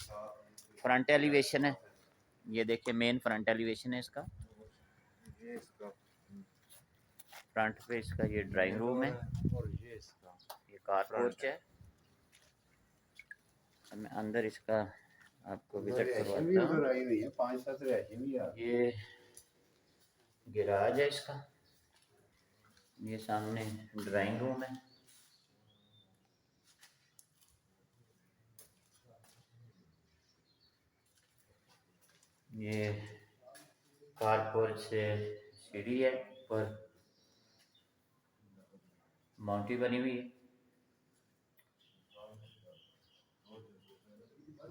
Front elevation है, ये देखिए मेन फ्रंट एलिवेशन है इसका। ये इसका फ्रंट पे इसका ये ड्राइंग रूम है और ये इसका ये कार फ्रंट पोर्च है। अब मैं अंदर इसका आपको विजिट रैशन भी करवाता उधर हूँ। आई हुई है, 5-7 रैशन भी आ गई। ये गैराज है इसका, ये सामने ड्राइंग रूम है। ये कारपोर्च से सीढ़ी है, ऊपर माउंटी बनी हुई है।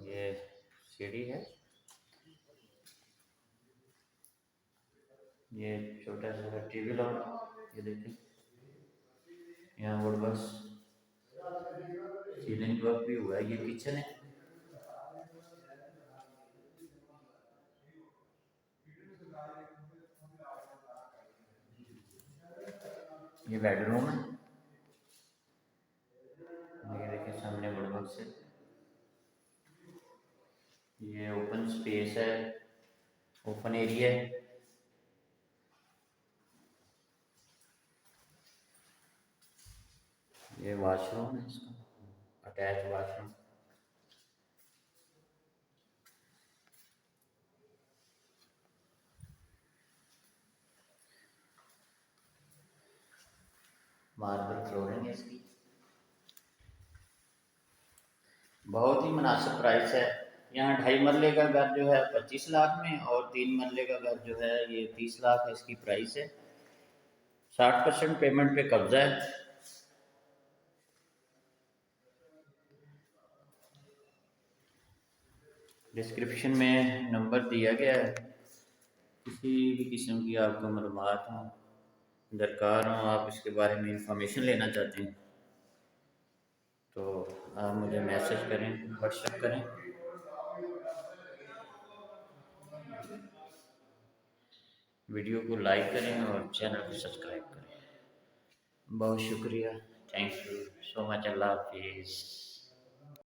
ये सीढ़ी है, ये छोटा सा टीवी लॉन, ये देखिए यहाँ वुड बस सीलिंग वर्क भी हुआ है। ये किचन है, ये बेडरूम है। ये देखिए सामने वुड बॉक्स है। ये ओपन स्पेस है, ओपन एरिया है। ये वॉशरूम है इसका, अटैच वॉशरूम। मार्बल फ्लोरिंग है इसकी। बहुत ही मुनासिब प्राइस है। यहाँ 2.5 मरले का घर जो है 25 लाख में, और 3 मरले का घर जो है ये 30 लाख है इसकी प्राइस है। 60% पेमेंट पे कब्जा है। डिस्क्रिप्शन में नंबर दिया गया है। किसी भी किस्म की आपको मालूमात हो, दरकार हो, आप इसके बारे में इंफॉर्मेशन लेना चाहते हैं तो आप मुझे मैसेज करें, व्हाट्सएप करें। वीडियो को लाइक करें और चैनल को सब्सक्राइब करें। बहुत शुक्रिया, थैंक यू सो मच, अल्लाह हाफिज़।